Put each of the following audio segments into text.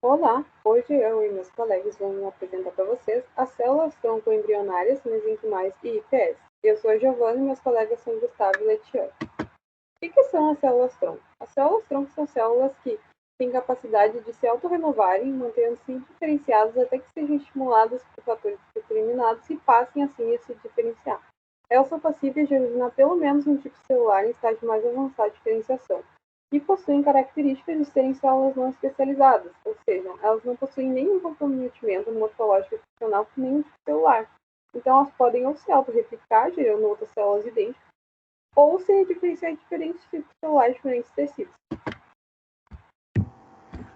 Olá, hoje eu e meus colegas vamos apresentar para vocês as células-tronco embrionárias, mesenquimais e IPS. Eu sou a Giovana e meus colegas são Gustavo e Letiane. O que são as células-tronco? As células-tronco são células que têm capacidade de se autorrenovarem, mantendo-se indiferenciadas até que sejam estimuladas por fatores determinados e passem assim a se diferenciar. Elas são passíveis de originar pelo menos um tipo celular em estágio mais avançado de diferenciação e possuem características de serem células não especializadas, ou seja, elas não possuem nenhum comprometimento morfológico funcional com nenhum tipo celular. Então, elas podem ou se autorreplicar, gerando outras células idênticas, ou se diferenciar em diferentes tipos celulares, diferentes tecidos.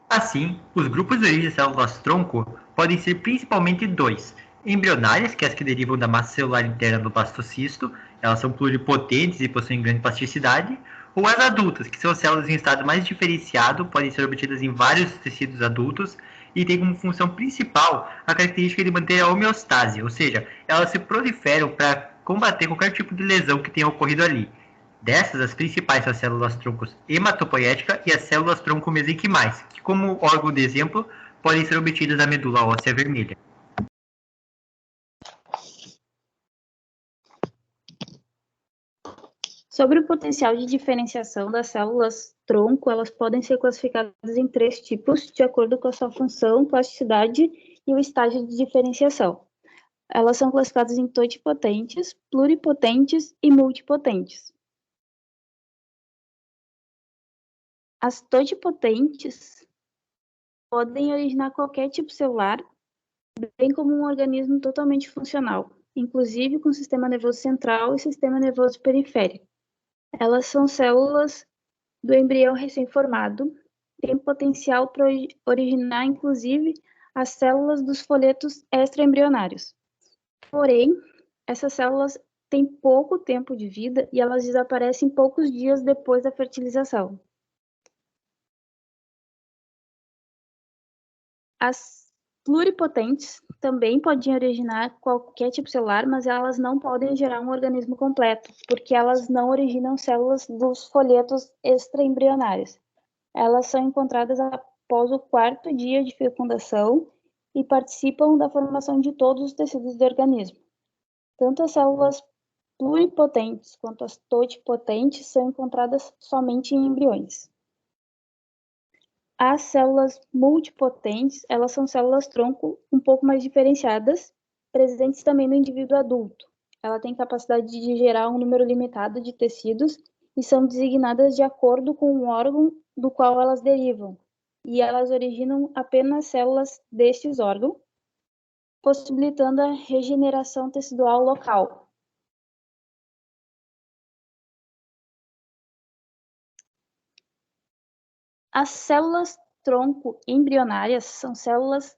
Assim, os grupos de origem de células-tronco podem ser principalmente dois: embrionárias, que é as que derivam da massa celular interna do blastocisto, elas são pluripotentes e possuem grande plasticidade, ou as adultas, que são células em estado mais diferenciado, podem ser obtidas em vários tecidos adultos e têm como função principal a característica de manter a homeostase, ou seja, elas se proliferam para combater qualquer tipo de lesão que tenha ocorrido ali. Dessas, as principais são as células-troncos hematopoética e as células-tronco mesenquimais, que, como órgão de exemplo, podem ser obtidas da medula óssea vermelha. Sobre o potencial de diferenciação das células-tronco, elas podem ser classificadas em 3 tipos, de acordo com a sua função, plasticidade e o estágio de diferenciação. Elas são classificadas em totipotentes, pluripotentes e multipotentes. As totipotentes podem originar qualquer tipo celular, bem como um organismo totalmente funcional, inclusive com sistema nervoso central e sistema nervoso periférico. Elas são células do embrião recém-formado, têm potencial para originar, inclusive, as células dos folhetos extraembrionários. Porém, essas células têm pouco tempo de vida e elas desaparecem poucos dias depois da fertilização. As pluripotentes também podem originar qualquer tipo celular, mas elas não podem gerar um organismo completo, porque elas não originam células dos folhetos extraembrionários. Elas são encontradas após o 4º dia de fecundação e participam da formação de todos os tecidos do organismo. Tanto as células pluripotentes quanto as totipotentes são encontradas somente em embriões. As células multipotentes, elas são células-tronco um pouco mais diferenciadas, presentes também no indivíduo adulto. Ela tem capacidade de gerar um número limitado de tecidos e são designadas de acordo com o órgão do qual elas derivam, e elas originam apenas células destes órgãos, possibilitando a regeneração tecidual local. As células-tronco embrionárias são células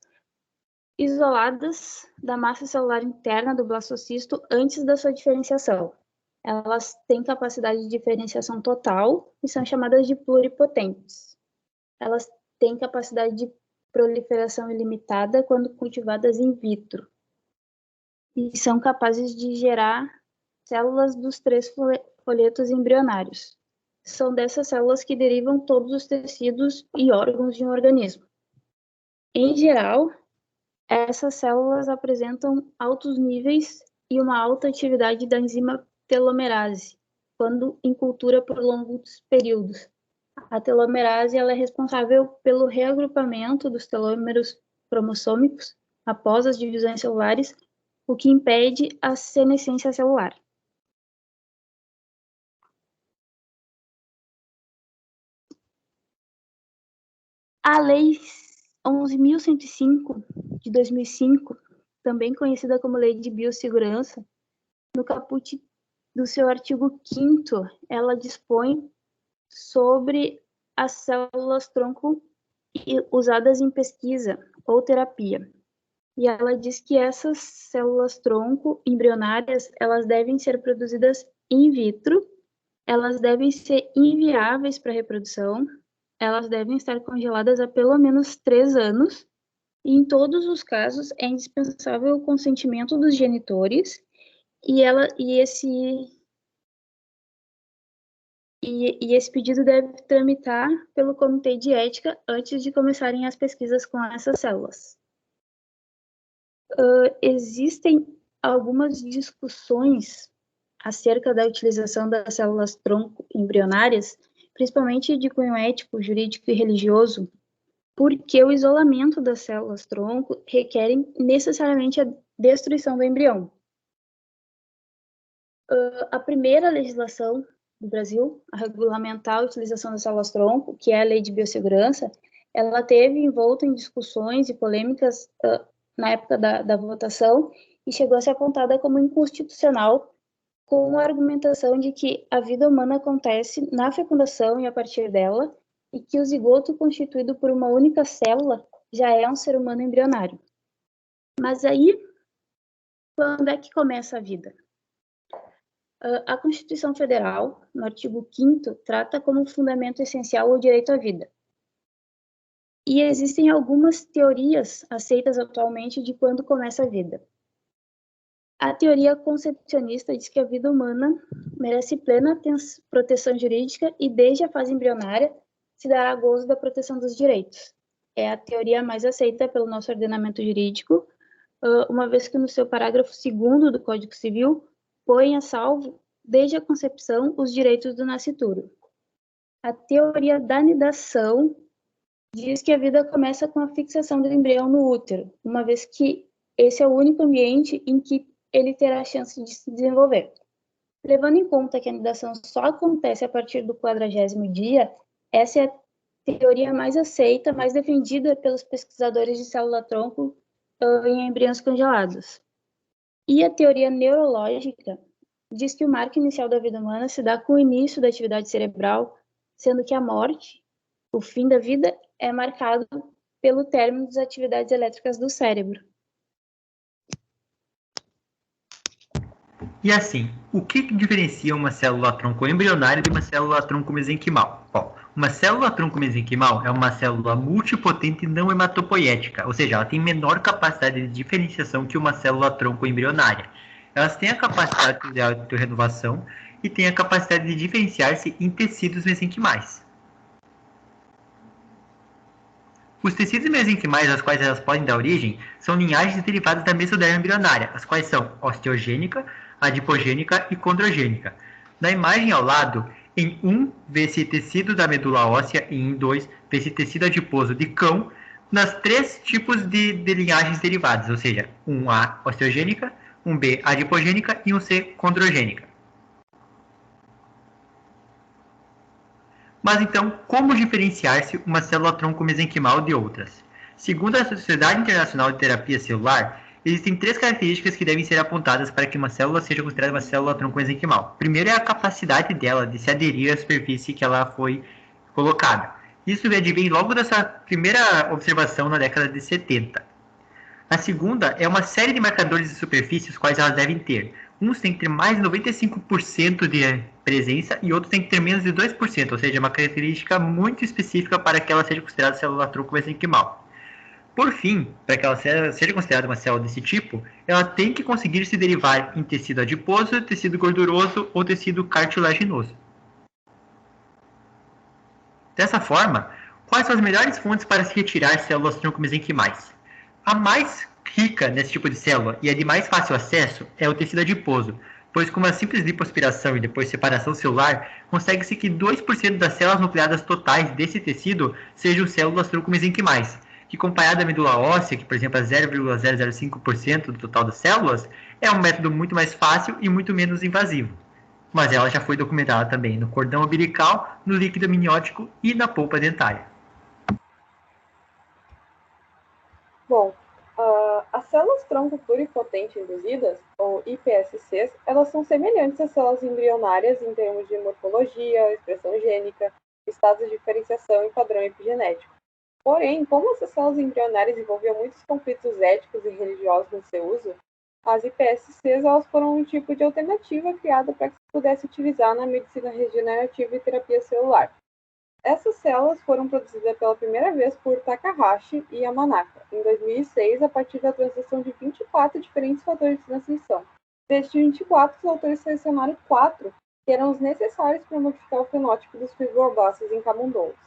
isoladas da massa celular interna do blastocisto antes da sua diferenciação. Elas têm capacidade de diferenciação total e são chamadas de pluripotentes. Elas têm capacidade de proliferação ilimitada quando cultivadas in vitro. E são capazes de gerar células dos 3 folhetos embrionários. São dessas células que derivam todos os tecidos e órgãos de um organismo. Em geral, essas células apresentam altos níveis e uma alta atividade da enzima telomerase, quando em cultura por longos períodos. A telomerase ela é responsável pelo reagrupamento dos telômeros cromossômicos após as divisões celulares, o que impede a senescência celular. A Lei 11.105, de 2005, também conhecida como Lei de Biossegurança, no caput do seu artigo 5º, ela dispõe sobre as células-tronco usadas em pesquisa ou terapia. E ela diz que essas células-tronco embrionárias, elas devem ser produzidas in vitro, elas devem ser inviáveis para reprodução, elas devem estar congeladas há pelo menos 3 anos, e em todos os casos é indispensável o consentimento dos genitores, e esse E esse pedido deve tramitar pelo Comitê de Ética antes de começarem as pesquisas com essas células. Existem algumas discussões acerca da utilização das células-tronco embrionárias, principalmente de cunho ético, jurídico e religioso, porque o isolamento das células-tronco requerem necessariamente a destruição do embrião. A primeira legislação do Brasil a regulamentar a utilização das células-tronco, que é a Lei de Biossegurança, ela teve envolta em discussões e polêmicas na época da votação e chegou a ser apontada como inconstitucional, com a argumentação de que a vida humana acontece na fecundação e a partir dela, e que o zigoto constituído por uma única célula já é um ser humano embrionário. Mas aí, quando é que começa a vida? A Constituição Federal, no artigo 5º, trata como fundamento essencial o direito à vida. E existem algumas teorias aceitas atualmente de quando começa a vida. A teoria concepcionista diz que a vida humana merece plena proteção jurídica e, desde a fase embrionária, se dará gozo da proteção dos direitos. É a teoria mais aceita pelo nosso ordenamento jurídico, uma vez que no seu parágrafo 2º do Código Civil põe a salvo, desde a concepção, os direitos do nascituro. A teoria da nidação diz que a vida começa com a fixação do embrião no útero, uma vez que esse é o único ambiente em que ele terá a chance de se desenvolver. Levando em conta que a nidação só acontece a partir do 40º dia, essa é a teoria mais aceita, mais defendida pelos pesquisadores de célula-tronco em embriões congelados. E a teoria neurológica diz que o marco inicial da vida humana se dá com o início da atividade cerebral, sendo que a morte, o fim da vida, é marcado pelo término das atividades elétricas do cérebro. E assim, o que diferencia uma célula-tronco embrionária de uma célula-tronco mesenquimal? Bom, uma célula-tronco mesenquimal é uma célula multipotente não hematopoética, ou seja, ela tem menor capacidade de diferenciação que uma célula-tronco embrionária. Elas têm a capacidade de autorrenovação e têm a capacidade de diferenciar-se em tecidos mesenquimais. Os tecidos mesenquimais aos quais elas podem dar origem são linhagens derivadas da mesoderma embrionária, as quais são osteogênica, adipogênica e condrogênica. Na imagem ao lado, em 1, vê-se tecido da medula óssea e em 2, vê-se tecido adiposo de cão, nas 3 tipos de linhagens derivadas, ou seja, 1A osteogênica, 1B adipogênica e 1C condrogênica. Mas então, como diferenciar-se uma célula-tronco mesenquimal de outras? Segundo a Sociedade Internacional de Terapia Celular, existem 3 características que devem ser apontadas para que uma célula seja considerada uma célula-tronco mesenquimal. Primeiro é a capacidade dela de se aderir à superfície que ela foi colocada. Isso advém logo dessa primeira observação na década de 70. A segunda é uma série de marcadores de superfície os quais elas devem ter. Uns têm que ter mais de 95% de presença e outros têm que ter menos de 2%, ou seja, uma característica muito específica para que ela seja considerada célula-tronco mesenquimal. Por fim, para que ela seja considerada uma célula desse tipo, ela tem que conseguir se derivar em tecido adiposo, tecido gorduroso ou tecido cartilaginoso. Dessa forma, quais são as melhores fontes para se retirar células-tronco mesenquimais? A mais rica nesse tipo de célula e a de mais fácil acesso é o tecido adiposo, pois com uma simples lipoaspiração e depois separação celular, consegue-se que 2% das células nucleadas totais desse tecido sejam células-tronco mesenquimais, que comparado à medula óssea, que por exemplo é 0,005% do total das células, é um método muito mais fácil e muito menos invasivo. Mas ela já foi documentada também no cordão umbilical, no líquido amniótico e na polpa dentária. Bom, as células-tronco pluripotente induzidas, ou iPSCs, elas são semelhantes às células embrionárias em termos de morfologia, expressão gênica, estados de diferenciação e padrão epigenético. Porém, como essas células embrionárias envolviam muitos conflitos éticos e religiosos no seu uso, as iPSCs elas foram um tipo de alternativa criada para que se pudesse utilizar na medicina regenerativa e terapia celular. Essas células foram produzidas pela primeira vez por Takahashi e Yamanaka, em 2006, a partir da transição de 24 diferentes fatores de transcrição. Destes 24, os autores selecionaram 4 que que eram os necessários para modificar o fenótipo dos fibroblastos em camundongos.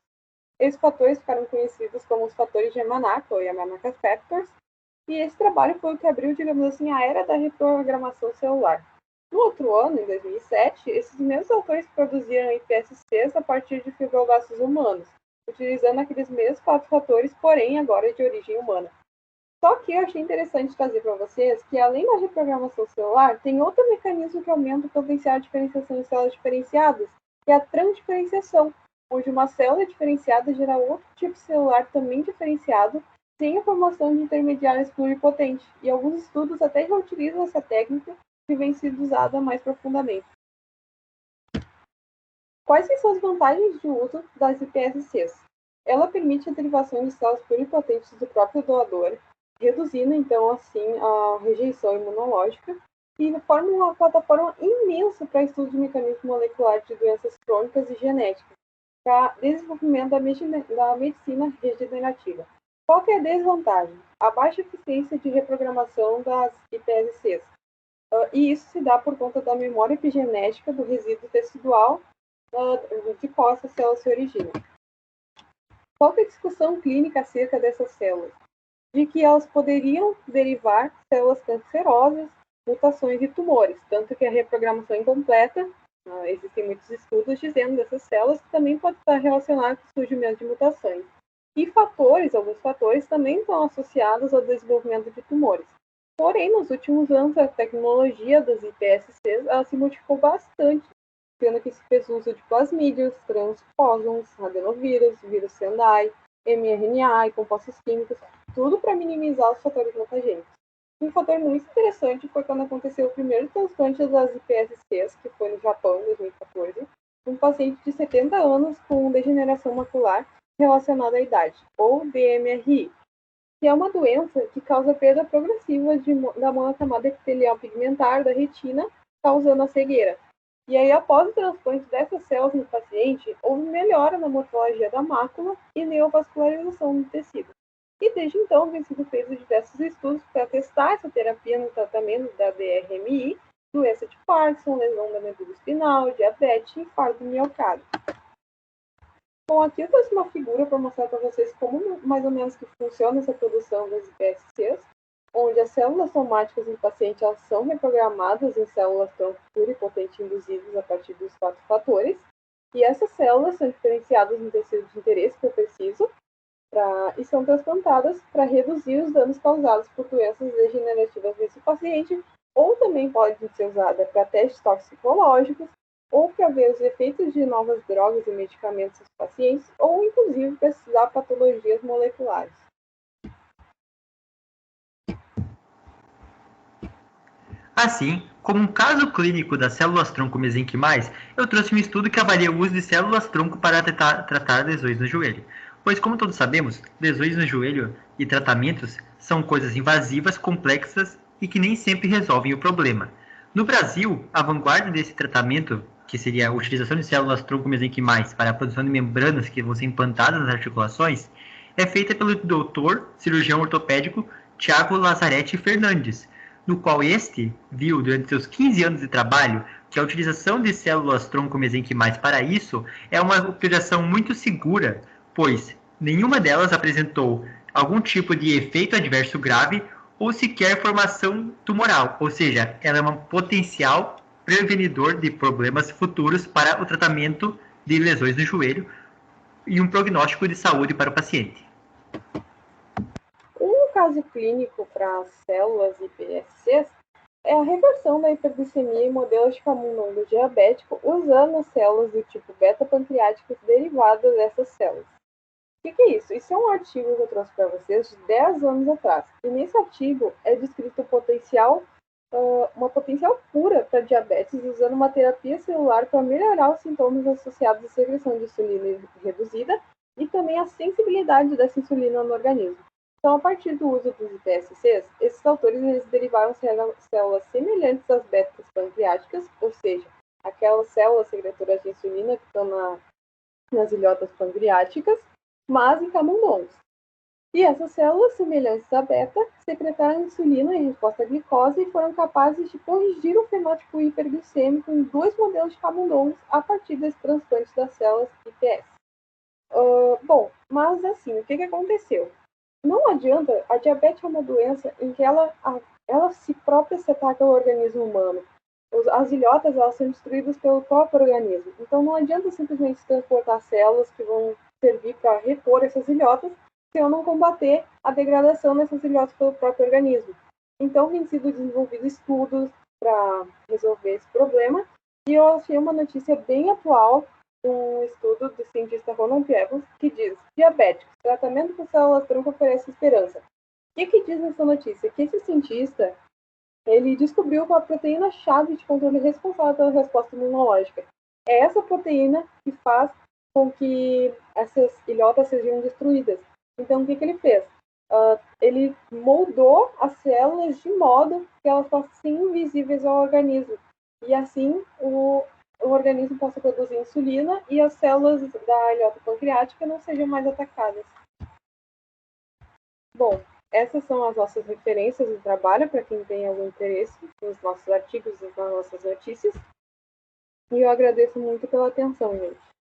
Esses fatores ficaram conhecidos como os fatores de Yamanaka, ou Yamanaka Factors, e esse trabalho foi o que abriu, digamos assim, a era da reprogramação celular. No outro ano, em 2007, esses mesmos autores produziram iPSCs a partir de fibroblastos humanos, utilizando aqueles mesmos 4 fatores, porém agora de origem humana. Só que eu achei interessante trazer para vocês que, além da reprogramação celular, tem outro mecanismo que aumenta o potencial de diferenciação em células diferenciadas, que é a transdiferenciação, onde uma célula diferenciada gera outro tipo celular também diferenciado, sem a formação de intermediários pluripotentes, e alguns estudos até já utilizam essa técnica que vem sendo usada mais profundamente. Quais são as vantagens de uso das iPSCs? Ela permite a derivação de células pluripotentes do próprio doador, reduzindo, então, assim, a rejeição imunológica, e forma uma plataforma imensa para estudo de mecanismo molecular de doenças crônicas e genéticas, para desenvolvimento da medicina regenerativa. Qual que é a desvantagem? A baixa eficiência de reprogramação das iPSCs. E isso se dá por conta da memória epigenética do resíduo tecidual de qual essa célula se origina. Qual que é a discussão clínica acerca dessas células? De que elas poderiam derivar células cancerosas, mutações e tumores, tanto que a reprogramação incompleta, existem muitos estudos dizendo dessas células que também pode estar relacionada com o surgimento de mutações. E alguns fatores também estão associados ao desenvolvimento de tumores. Porém, nos últimos anos, a tecnologia das iPSCs se modificou bastante, sendo que se fez uso de plasmídios, transposons, adenovírus, vírus Sendai, mRNA e compostos químicos, tudo para minimizar os fatores mutagênicos. Um fator muito interessante foi quando aconteceu o primeiro transplante das iPSCs, que foi no Japão, em 2014, um paciente de 70 anos com degeneração macular relacionada à idade, ou DMRI, que é uma doença que causa perda progressiva da monocamada epitelial pigmentar da retina, causando a cegueira. E aí, após o transplante dessas células no paciente, houve melhora na morfologia da mácula e neovascularização do tecido. E desde então, vem sido feitos diversos estudos para testar essa terapia no tratamento da DRMI, doença de Parkinson, lesão da medula espinal, diabetes e infarto do miocárdio. Bom, aqui eu trouxe uma figura para mostrar para vocês como mais ou menos que funciona essa produção das iPSCs, onde as células somáticas do paciente elas são reprogramadas em células tronco pluripotente induzidas a partir dos 4 fatores, e essas células são diferenciadas no tecido de interesse que eu preciso, e são transplantadas para reduzir os danos causados por doenças degenerativas desse paciente, ou também podem ser usadas para testes toxicológicos, ou para ver os efeitos de novas drogas e medicamentos nos pacientes, ou inclusive para estudar patologias moleculares. Assim, como um caso clínico das células-tronco mesenquimais, eu trouxe um estudo que avalia o uso de células-tronco para tratar lesões no joelho. Pois, como todos sabemos, lesões no joelho e tratamentos são coisas invasivas, complexas e que nem sempre resolvem o problema. No Brasil, a vanguarda desse tratamento, que seria a utilização de células-tronco mesenquimais para a produção de membranas que vão ser implantadas nas articulações, é feita pelo doutor cirurgião ortopédico Tiago Lazzaretti Fernandes, no qual este viu, durante seus 15 anos de trabalho, que a utilização de células-tronco mesenquimais para isso é uma utilização muito segura, pois nenhuma delas apresentou algum tipo de efeito adverso grave ou sequer formação tumoral, ou seja, ela é um potencial prevenidor de problemas futuros para o tratamento de lesões no joelho e um prognóstico de saúde para o paciente. Um caso clínico para as células iPSCs é a reversão da hiperglicemia em modelos de camundongo diabético usando as células do tipo beta-pancreáticas derivadas dessas células. O que é isso? Isso é um artigo que eu trouxe para vocês de 10 anos atrás. E nesse artigo é descrito uma potencial cura para diabetes usando uma terapia celular para melhorar os sintomas associados à secreção de insulina reduzida e também a sensibilidade dessa insulina no organismo. Então, a partir do uso dos iPSCs, esses autores eles derivaram células semelhantes às betas pancreáticas, ou seja, aquelas células secretoras de insulina que estão nas ilhotas pancreáticas, mas em camundongos. E essas células, semelhantes à beta, secretaram insulina em resposta à glicose e foram capazes de corrigir o fenótipo hiperglicêmico em 2 modelos de camundongos a partir desse transplante das células iPS. Bom, mas assim, o que aconteceu? Não adianta, a diabetes é uma doença em que ela si própria se ataca ao organismo humano. As ilhotas, elas são destruídas pelo próprio organismo. Então não adianta simplesmente transportar células que vão servir para repor essas ilhotas se eu não combater a degradação dessas ilhotas pelo próprio organismo. Então vem sido desenvolvido estudos para resolver esse problema. E eu achei uma notícia bem atual, um estudo do cientista Ronald Evans, que diz: diabéticos, tratamento com células-tronco oferece esperança. O que diz nessa notícia? Que esse cientista, ele descobriu uma proteína-chave de controle responsável pela resposta imunológica. É essa proteína que faz com que essas ilhotas sejam destruídas. Então, o que ele fez? Ele moldou as células de modo que elas fossem invisíveis ao organismo. E assim, o organismo possa produzir insulina e as células da ilhota pancreática não sejam mais atacadas. Bom, essas são as nossas referências de trabalho para quem tem algum interesse nos nossos artigos e nas nossas notícias. E eu agradeço muito pela atenção, gente.